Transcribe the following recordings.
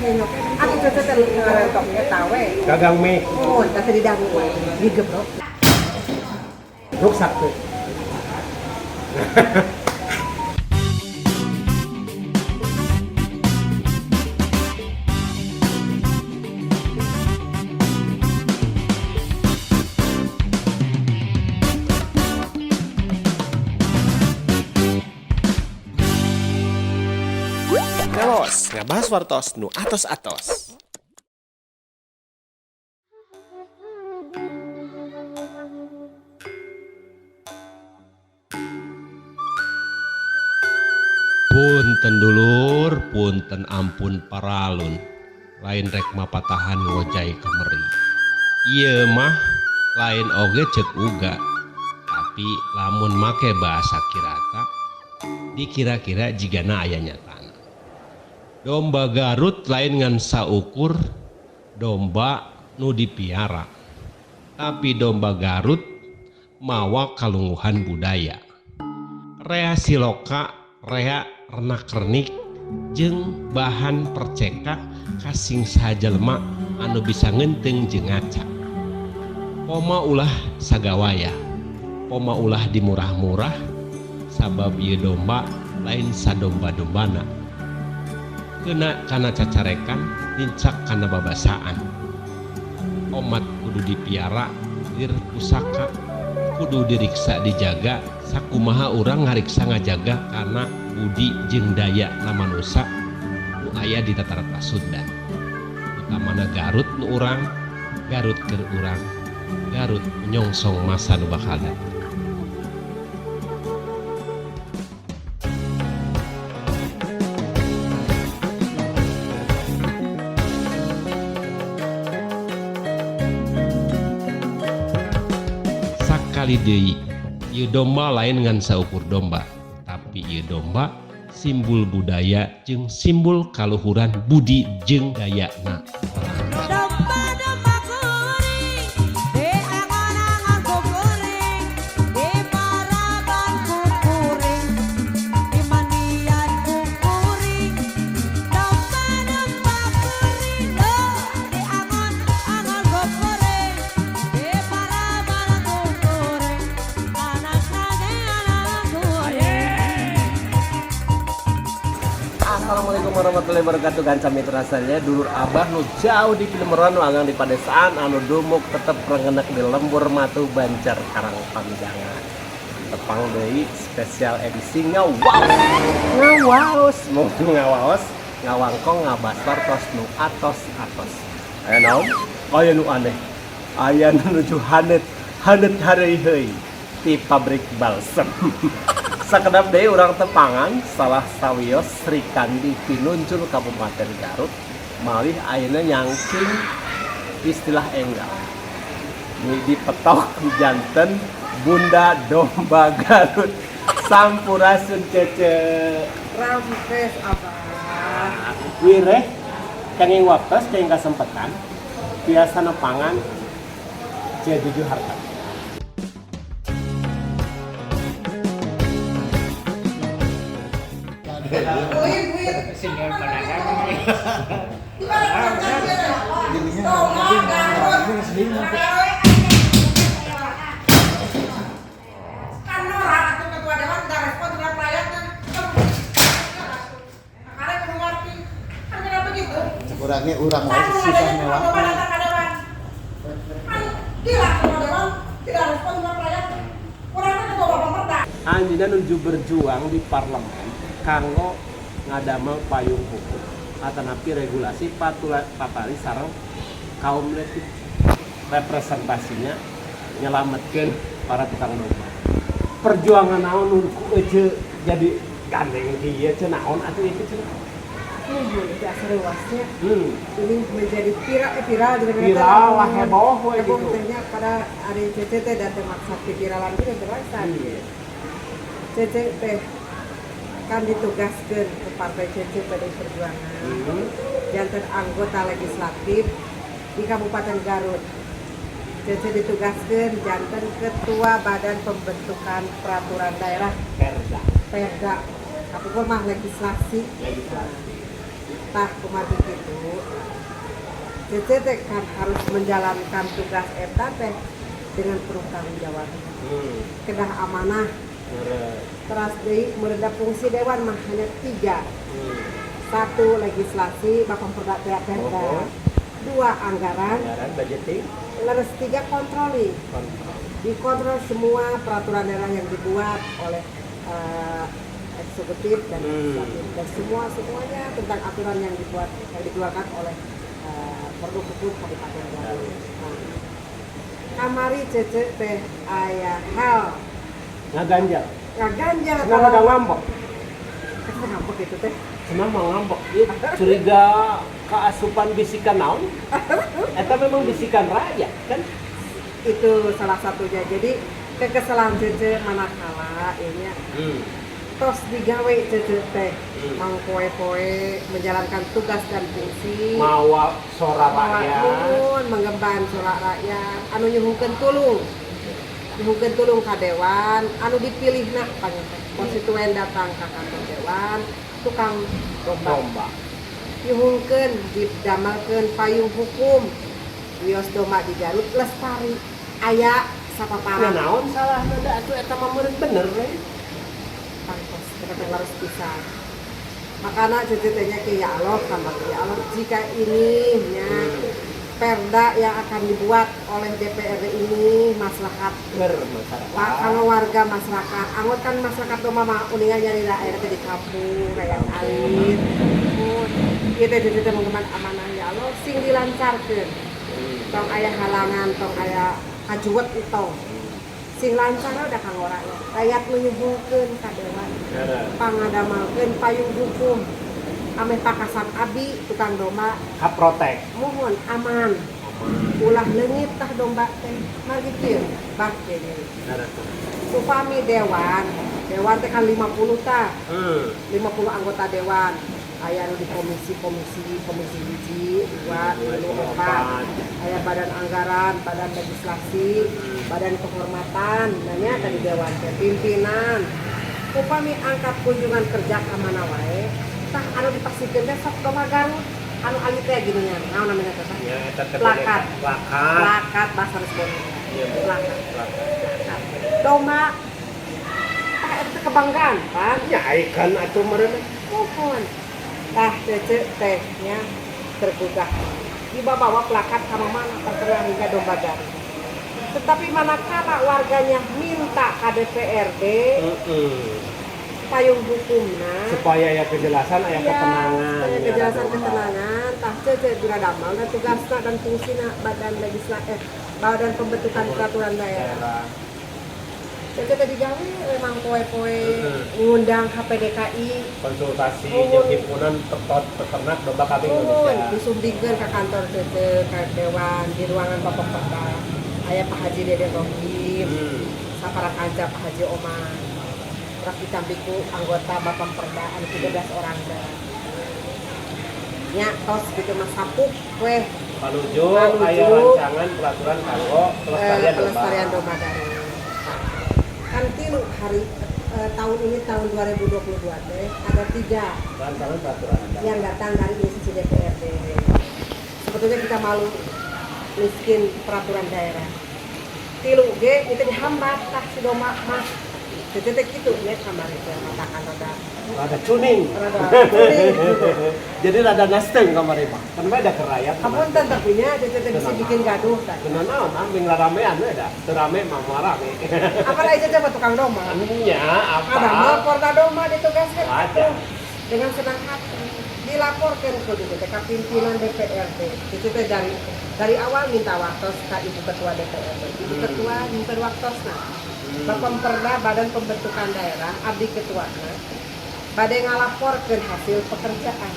Aku cocok toknya tawe. Gagang mie. Oh, tapi di dagu digebrok. Rusak tuh. Nelos, ngabahas wartos nu atos-atos. Punten dulur, punten ampun paralun. Lain rek mapatahan ngojai kameri. Ieu mah lain oge cek uga. Tapi lamun make bahasa kirata, dikira-kira jigana aya nyatana. Domba Garut lain ngan saukur domba nu dipiara. Tapi domba Garut mawa kalungguhan budaya. Rea siloka, rea renak-renik jeung bahan perceka kasing sajelma anu bisa ngenteng jeung ngaca. Poma ulah sagawaya, poma ulah dimurah-murah, sabab ieu domba lain sadomba-dombana. Kena kana cacarekan, nincak kana babasaan. Omat kudu dipiara, lir pusaka, kudu diriksa dijaga, sakumaha urang ngariksa ngajaga kana budi jeung daya na manusa nu aya di tatarata Sunda. Utamana Garut nu urang, Garut keur urang, Garut menyongsong masa nu bakal datang. Sakali deui, ieu domba lain ngan saukur domba, tapi ieu domba simbol budaya jeung simbol kaluhuran budi jeung dayana orang. Assalamualaikum warahmatullahi wabarakatuh. Ganca mitra saya dulur abah nu jauh di Pilemeran nu anggang di padesaan anu dumuk tetep rengenek di lembur matu Banjar Karang Panjangan. Tepang deui spesial edisi ngawaos mau ngawaos ngawangkong ngabasar tos nu atos-atos. Aya naon? Aya nu aneh. Aya nu nuju hanet hareuy heuy ti pabrik balsem. Sakedap deui urang tepangan salah sawios Sri Kandi Pinuncul Kabupaten Garut malih ayeuna nyangking istilah enggal nu dipetok janten Bunda Domba Garut sampurasun cece Rampes abah. wireh kenging waktos kenging kasempetan biasa nepangan J7 harta. Kurangnya urang wae susah mewah. Anjeunna nuju berjuang di parlemen kanggo ngadamel payung hukum atanapi regulasi papari sareng kaum representasinya nyelametkeun para tukang domba. Perjuangan naon nu ece jadi gandeng dieu cenah naon atuh ieu cenah. Itu asal luasnya. Ini menjadi viral di mana Viral lah heboh we gitu. Tentunya pada hari CCT dan maksa viralan itu terasa. CCT kan ditugaskan ke Partai CC PDI Perjuangan janten anggota legislatif di Kabupaten Garut. CC ditugaskan janten Ketua Badan Pembentukan Peraturan Daerah Perda. Tapi mah legislasi. tah kumaha kitu Cece teh kan harus menjalankan tugas eta teh dengan penuh tanggung jawab. Kedah amanah. Teras deui mereda fungsi dewan mah hanya 3. 1 legislasi Bapak Perda Perda. 2 anggaran budgeting. Leres 3 kontroli. Dikontrol semua peraturan daerah yang dibuat oleh eksekutif dan legislatif dan semuanya tentang aturan yang dikeluarkan oleh produk hukum Kabupaten Garut. Kamari Cece teh aya hal Ngaganjal. ngaganjal Kenapa ada ngambek? Kenapa ngambek itu teh? Kenapa ngambek? Ih, curiga keasupan bisikan naon? Eta memang bisikan rakyat kan? Itu salah satunya. Jadi kekesalan Cece manakala ini tos digawe Cece teh mau poe-poe menjalankan tugas dan fungsi Mawa sora rakyat. nuhun menggemban suara rakyat anu nyuhungkeun tulung ka dewan anu dipilihna konstituen datang ka kantor dewan tukang domba nyuhungkeun didamelkeun payung hukum wios domba di Garut lestari aya sapaparan Naon salah nada atuh eta mah meureun bener we. Pantos kita harus bisa. Makanya ceritanya ke ya Allah sama ya Allah jika ini ya perda yang akan dibuat oleh DPRD ini maslahat Bermasyarakat. kalau warga masyarakat anggot kan masyarakat tuh mama uningan nyari air di kampung kayak air kita jadi teman-teman amanah ya Allah sing dilancarkan tong aya halangan tong aya kajuwet itu sing lancar udah kang orangnya rakyat menyuguhkeun ka dewan pangadamalkeun payung hukum ame pakasan abi tukang domba Kaprotek. mohon aman ulah leungit tah domba teh mari kieu bah jadi upami dewan teh kan 50 tah 50 anggota dewan aya anu di komisi hiji 2 3 4 aya badan anggaran badan legislasi badan kehormatan nanya tadi dewan teh pimpinan upami angkat kunjungan kerja ka mana wae tah anu dipaksikeun teh sok domba Garut anu ali teh gini nya naon namanya teh plakat bahasa resmi plakat domba tah eta kebanggaan kan Nyaikan atuh meureun. mohon tah Cece tehnya tergugah dibawa plakat sama mana terkenal hingga domba Garut tetapi manakala warganya minta ke DPRD payung hukumna Supaya ya kejelasan aya ketenangan. supaya kejelasan ketenangan tah Cece diramal dan tugasna dan fungsina badan legislatif badan pembentukan peraturan daerah Cece tadi gawe memang poe-poe ngundang HPDKI Konsultasi jeung himpunan peternak domba kambing Indonesia. disumbingkeun ka kantor Cece ka dewan di ruangan Bapak Perda aya Pak Haji Dede Rohim sapara kanca Pak Haji Omar terus ditampiku anggota Bapak Perda anu 13 orang teh nya tos gitu mah sapuk weh Panuju aya rancangan peraturan kanggo pelestarian domba Garut kan tilu hari tahun ini tahun 2022 teh ada 3 rancangan peraturan yang datang dari institusi DPRD. Sebetulnya kita malu miskin peraturan daerah. Tilu ge itu dihambat tah si domba mah. Detek gitu ya kamar itu matakan ada cuning. Jadi rada nasteng kamar mah. Kan beda ke rakyat. Apunten tapi nya detek bisa bikin gaduh tah. Kenapa ambing ramean we da. Teu rame mah moal rame. Apa aja coba tukang domba. Nya apa? Ada mah porta domba ditugaskan Ada. dengan senang hati dilaporkan ke DPRD pimpinan DPRD itu teh dari awal minta waktos ke Ibu Ketua DPRD Ibu Ketua minta waktosna Bapak Perda Badan Pembentukan Daerah abdi ketuana badai ngalaporkeun hasil pekerjaan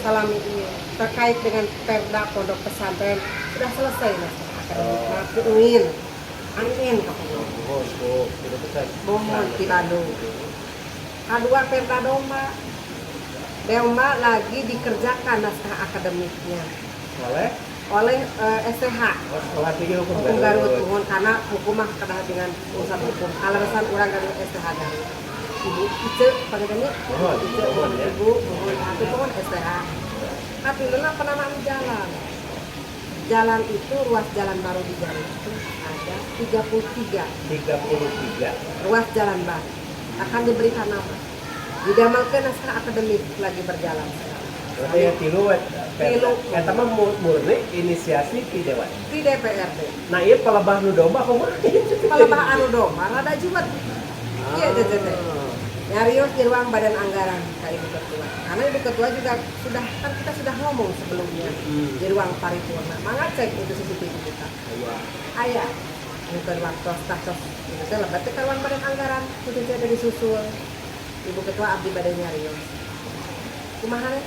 salami ieu terkait dengan perda pondok pesantren sudah selesai naskah akademik angin kapung mohon di Bandung kedua perda domba lagi dikerjakan naskah akademiknya oleh STH hukum Garut karena hukum mah kedah dengan urusan hukum alasan orang Garut STH Garut ibu Ice panggilannya Mohon, Ice mohon, ya. ibu mohon itu pohon STA. Tapi dulu penamaan jalan. Jalan itu ruas jalan baru di Jawa itu ada 33 ruas jalan baru akan diberikan nama. Didamalkan naskah akademik lagi berjalan sekarang. Berarti ya tilu Tilu. eta mah murni inisiasi ti dewan. Di DPRD. Nah, ieu palebah nu domba kumaha? Kalau bah anu domba rada jumat. Iya teh. Nyarios di ruang badan anggaran ke Ibu Ketua. Karena Ibu Ketua juga sudah kan kita sudah ngomong sebelumnya di ruang paripurna. Mangga cek itu CCTV kita. Ayah. Bukan ruang tos. Itu teh lebat ke ruang badan anggaran. Itu teh ada disusul. Ibu Ketua abdi badan nyarios. Kumaha teh?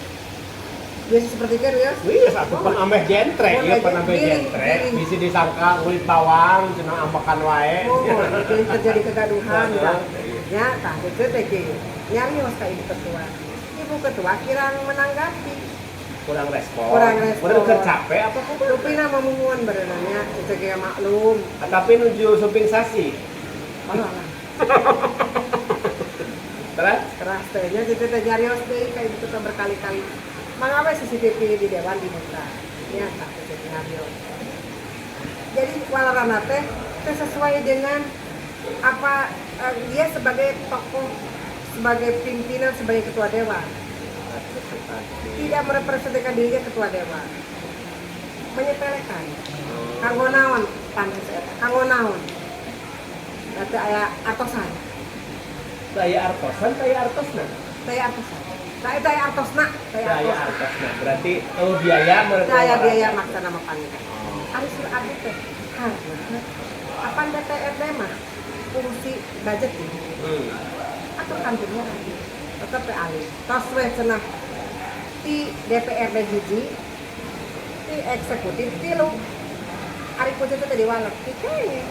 Biasa seperti itu ya? Wih, satu pan ameh jentrek, Oh, ieu pan ameh giring, jentrek, giring. bisa disangka kulit bawang, cenah ambekan wae. Oh, itu yang terjadi kegaduhan Heeh. kan. Ya, tah itu teh nyarios ka Ibu Ketua. Ibu Ketua kirang menanggapi. Kurang respon. Kurang respon. Bener keur capek apa kumaha? Rupina memunguan berenangnya itu kayak maklum. Tapi nuju suping sasi. Alah. Terus Keras tehnya itu teh nyarios deui ka Ibu Ketua berkali-kali. Mangga we CCTV di dewan dibuka. Ya, tah itu nyarios. Jadi walarana teh sesuai dengan apa dia sebagai tokoh, sebagai pimpinan, sebagai ketua dewan. Tidak merepresentasikan dirinya ketua dewan. Menyepelekan. Kanggo naon pantes eta? Kanggo naon? Berarti aya atosan. saya artosan, saya artosna. Saya atosan. Saya artosna. Saya artosna. Berarti biaya mereka. Saya biaya maksa nama panitia. Harus ada teh. Karena apa DPRD mah fungsi budgeting atau kantornya lagi tetap alih. Tos we cenah di DPRD hiji di eksekutif tilu. Ari kudu teh diwalek kayaknya.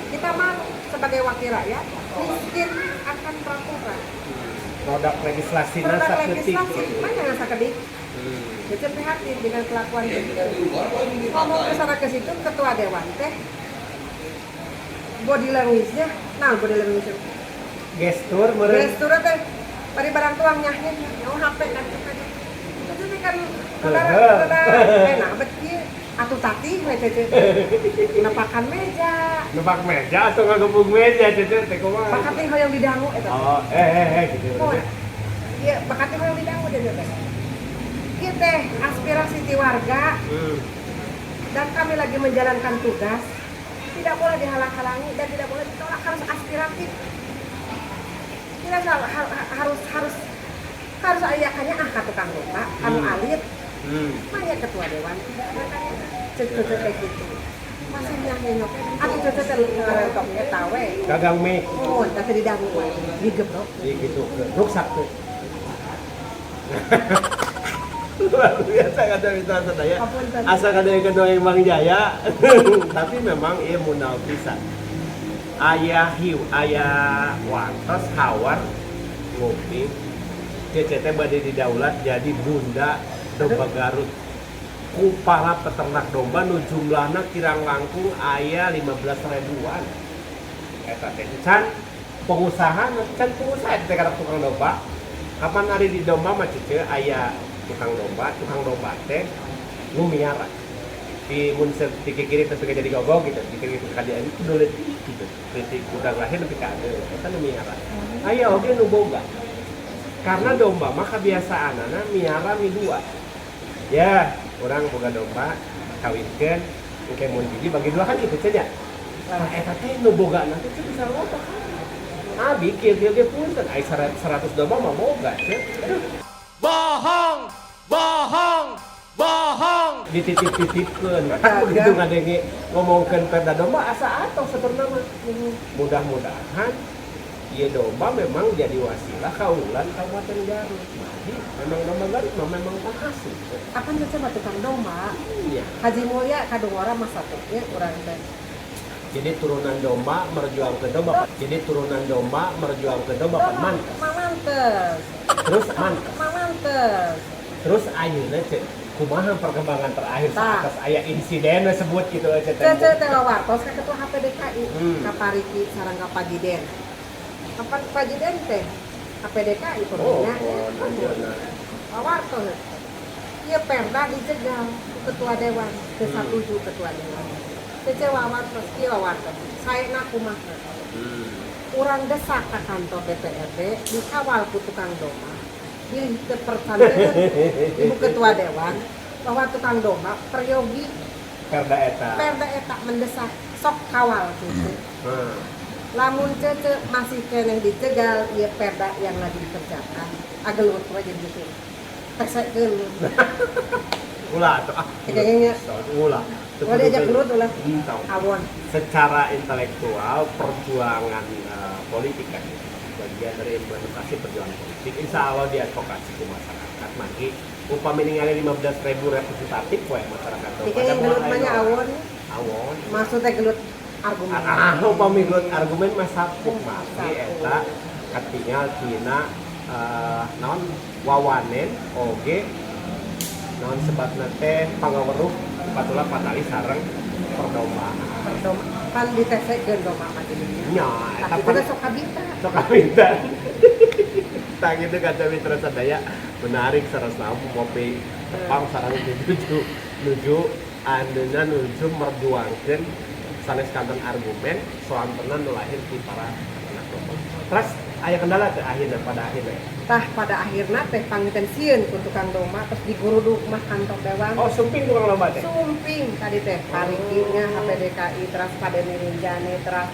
Kita mah sebagai wakil rakyat miskin akan peraturan. Produk legislasi Produk saketik. legislasi mana yang sakedik? Jadi prihatin dengan kelakuan begitu. Ngomong ke sana ke situ ketua dewan teh body language-nya, nah body language Gestur meureun. gestur teh bari barang tuang nyahnya, HP kan. Jadi kan saudara enak bet ieu atuh tati we teh nepakan meja. Nepak meja atau ngagebug meja cece teh kumaha? Bakat teh hoyong didangu eta. Oh, gitu. Oh, iya, bakat teh hoyong didangu teh teh. Ieu teh aspirasi ti warga dan kami lagi menjalankan tugas. Tidak boleh dihalang-halangi dan tidak boleh ditolak, harus aspiratif. Tidak harus ayakannya ka tukang lupa, anu alit. Maya ketua dewan tidak ada tanya. Cece kayak gitu. Masih nyok. Atuh cece teh leretok eta we. Gagang mie. Oh, tapi didangu we. Digebrok. Gitu, ruksak tuh. Luar biasa kata Mitra Sadaya. Apunten. Asa kada yang kedua yang Mang Jaya. Tapi memang ieu munal pisan. Aya hiu, aya wantos hawar ngopi. CCT bade didaulat jadi bunda domba Garut. Ku para peternak domba nu jumlahna kirang langkung aya 15 ribuan. Eta teh can pengusaha teh kada tukang domba. Kapan hari di domba mah cece aya tukang domba teh nu miara di mun kiri tapi jadi gogog gitu di kiri kadieu itu dolet gitu kritik udah lahir tapi kade eta nu miara aya oge nu boga karena domba mah kebiasaanana miara dua ya orang boga domba kawinkeun engke mun hiji bagi dua kan gitu cenah nah eta teh nu boga nanti teh bisa loba kan bikin dia punten ai 100 domba mah boga cenah bohong dititip-titipkeun kan begitu ngadenge ngomongkeun perda domba asa atoh sebenarnya mudah-mudahan ieu domba memang jadi wasilah kaulan Kabupaten Garut. Jadi memang domba Garut memang penghasil. Akan coba tukang domba. Iya. Haji Mulya kadungora mah satunya urang teh. Jadi turunan domba merjuangkeun domba. Jadi turunan domba merjuangkeun domba pan mantes. Mantes. Terus mantes. Mantes. Terus ayeuna cek kumaha perkembangan terakhir Tah. atas aya insiden sebut gitu aja Cece teh wawartos ka ketua HPDKI, Hmm. ka Pariki sareng ka Pagiden. Kapan Presiden teh APDKI Oh, pemilihannya. Pawarto. Ieu perda dijegal ku ketua dewan, teu satuju ketua dewan. Teu wawarto, ieu wawarto. Saena kumaha? Urang desak ka kantor DPRD dikawal ku tukang domba. Pilih teu percanten ibu ketua dewan bahwa tukang domba peryogi Perda eta mendesak sok kawal gitu. Lamun cece masih keneh dicegal ieu perda yang lagi dikerjakan agelut we jadi gitu. Pesekeun. ulah atuh Kayaknya ulah kalau diajak gelut ulah Entah. awon. Secara intelektual perjuangan politik kan bagian dari implementasi perjuangan politik. Insya Allah diadvokasi ke masyarakat. Maki upami ningali 15.000 representatif we masyarakat. Kayaknya gelut mah nya awon. Awon. Maksudnya gelut argumen. Upami gelut argumen mah sapuk maki eta katingal tina naon wawanen oge naon sebatna teh pangaweruh patulah patali sareng perdomaan. Kan ditesekeun domba mah jadi. Nya eta Tapi teh sok kabita. sok minta. Tah gitu kaca mitra sadaya menarik saras lampu mopi tepang sareng nuju andeuna nuju merjuangkeun sanes kanten argumen soantena nu lahir ti para anak domba. Terus aya kendala teh akhirna pada akhirnya. Tah pada akhirna teh pangiten sieun ku tukang domba terus diguruduk mah kantor dewan. Oh, sumping tukang lomba teh. Sumping tadi teh parikinya HPDKI terus pada Rinjani terus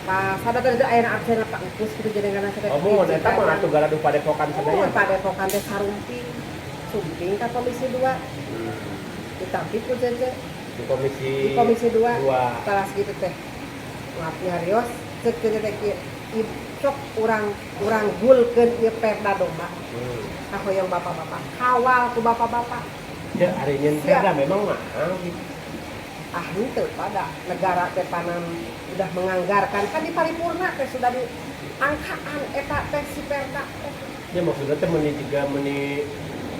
pas ada tadi aya absen Pak Ukus kitu jadi kana saya. Oh, mun eta mah atuh garaduh padepokan sadaya. Padepokan teh sarumping. Sumping ka komisi 2. Ditampi ku jeje Di komisi di komisi 2. dua. Kelas gitu teh. Maaf nyarios cek teh kieu sok urang gulkeun ieu perda domba. Kahoyong bapak-bapak. Kawal ku bapak-bapak. Ya, hari nyen perda memang mahal gitu. Henteu pada negara teh panam udah menganggarkan kan di paripurna teh sudah di angkaan eta teh si perda teh. Ya maksudnya teh meuni juga meuni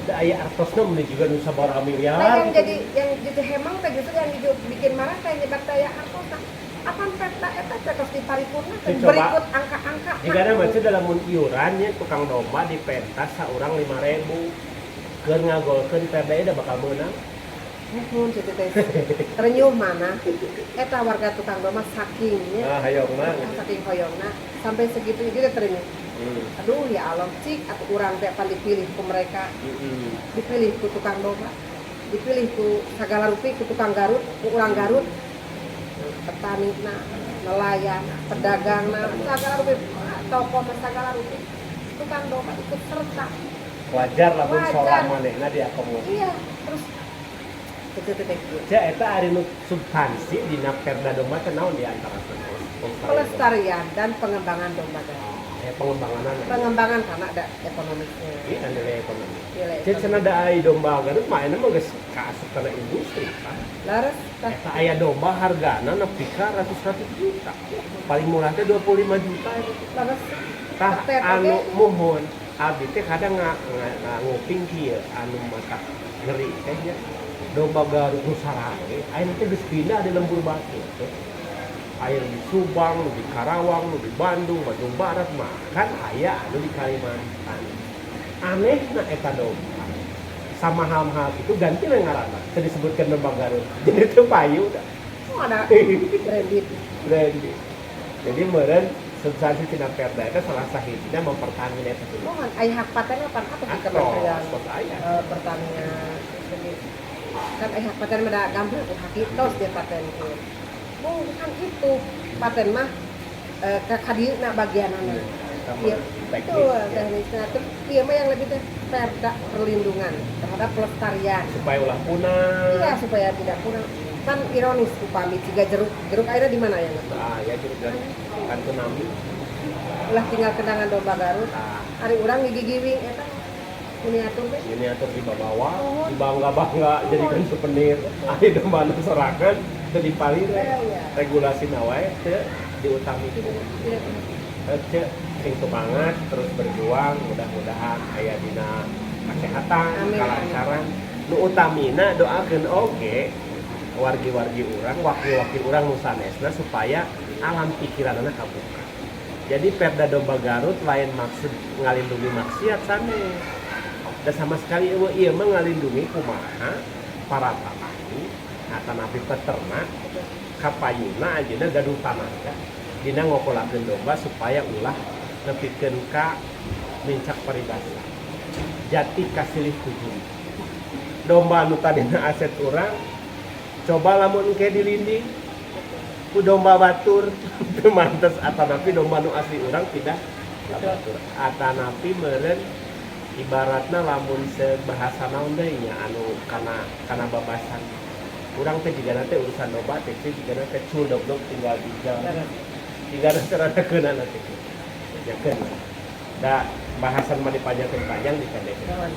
da aya artosna meuni juga nu sabaraha miliar. Nah, yang gitu. jadi hemang teh justru yang bikin marah teh nyebat daya artosna. Apan perda eta teh terus di paripurna teh Dicoba. berikut angka-angka. Jika ada macam dalam mun iurannya tukang domba di pentas saurang 5.000 keur ngagolkeun perda da bakal meunang. Nuhun citu teh. Terenyuh mana? Eta warga tukang domba sakingnya. Hayong mah. Saking hoyongna sampai segitu itu teh terenyuh. Aduh ya Allah, cik atuh urang teh pan dipilih ku mereka. Dipilih ku tukang domba. Dipilih ku sagala rupi ku tukang Garut, ku urang Garut. Petanina, nelayan, pedagangna, sagala rupi, toko mah sagala rupi. Tukang domba ikut serta. Wajar lah mun Wajar. soal manehna diakomodir. Iya, terus itu teh Ja eta ari nu substansi dina perda domba teh naon di antara pelestarian dan pengembangan domba dan pengembangan pengembangan karena ada ekonomisnya. Iya, nilai ekonomi. Nilai Cek ekonomi. cenah da ai domba Garut mah enak mah geus kaasup kana industri kan. Laras tah Eta aya domba hargana nepi ka ratus-ratus juta. Paling murah teh 25 juta eta. laras Tah Teh, anu oge. muhun abdi teh kadang nguping kieu anu masak ngeri teh nya. Domba Garut nu sarare aya teh geus pindah di Lembur Batu teh. Aya di Subang, di Karawang, di Bandung, Bandung Barat mah kan aya anu di Kalimantan. Anehna eta domba. Sama hal-hal itu ganti we ngaranna. Teu disebutkeun domba Garut. Jadi teu payu dah. oh ada branded. Brandi. Jadi meureun substansi tina perda itu salah sahijina mempertahankan eta dulu. Oh, aya hak paten apa di Kementerian Kos aya. Pertanian. Jadi kan aya hak paten mah da gampang ku hakitos dia paten itu. Oh, bukan itu. Paten mah kadieuna bagianana. Iya, betul teknisnya. Terus iya mah yang lebih teh perda perlindungan terhadap pelestarian. Supaya ulah punah. Iya, supaya tidak kurang. Kan ironis upami ciga jeruk airnya di mana ya? Ya jeruk dan kan tsunami. Ulah tinggal kendangan domba Garut. Nah, Hari urang gigi-giwing eta miniatur teh. miniatur di bawah, dibangga-bangga jadikan souvenir. Ari domba nu sorangan teu dipalir. Iya. Regulasi nawae teu diutami. Cek sing semangat terus berjuang mudah-mudahan aya dina kesehatan Amin. kelancaran nu utamina doakeun oge wargi-wargi urang wakil-wakil urang nu sanesna supaya alam pikiranna kabuka Jadi Perda Domba Garut lain maksud ngalindungi maksiat sana. Dan sama sekali ieu mah ngalindungi kumaha para petani atau napi peternak kapayuna ajeuna gaduh tanaga dina ngokolakeun domba supaya ulah nepikeun ka mincak paribasa. Jati kasilih tujuh. Domba anu tadina aset urang coba lamun engke dilinding ku domba batur teu mantes atanapi domba nu asli urang tidak batur. Atanapi meureun ibaratna lamun sebahasa naon deui nya anu kana babasan. Urang teh jigana teh urusan domba teh jigana teh culdog tinggal digal. Jigana seranakeunana teh. Jakeun. Da bahasan mah dipanjang-panjang dipendekeun.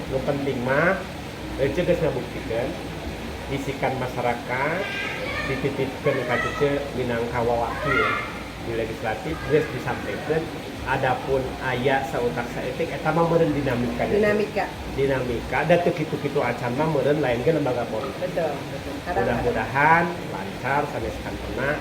Nu penting mah ece geus ngabuktikeun bisikan masyarakat dititipkeun ka cece minangka wawakil di legislatif geus disampaikeun. Adapun aya sautak saeutik eta mah meureun dinamika. Da teu kitu-kitu acan mah meureun lain ge lembaga politik. Betul. Mudah-mudahan lancar sanes kantona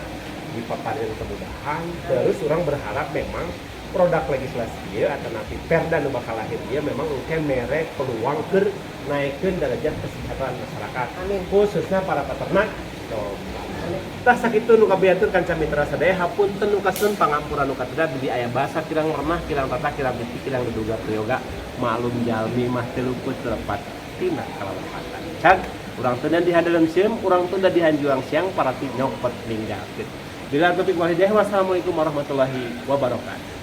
dipapareun kemudahan. Terus urang berharap memang produk legislasi ieu atanapi perda nu bakal lahir ieu memang engke mere peluang keur naikeun derajat kesejahteraan masyarakat. Amin. Khususnya para peternak domba. Tah sakitu nu kabiatur kanca mitra sadaya hapunten nu kasun pangampura nu kateda beli aya basa kirang remah kirang tata kirang biti kirang diduga prayoga maklum jalmi mah teu luput lepat tina kalempatan. Cag urang teu di hadareun sieum urang teu di hanjuang siang para tinyok pot ninggalkeun. Bila topik wal hidayah wassalamualaikum warahmatullahi wabarakatuh.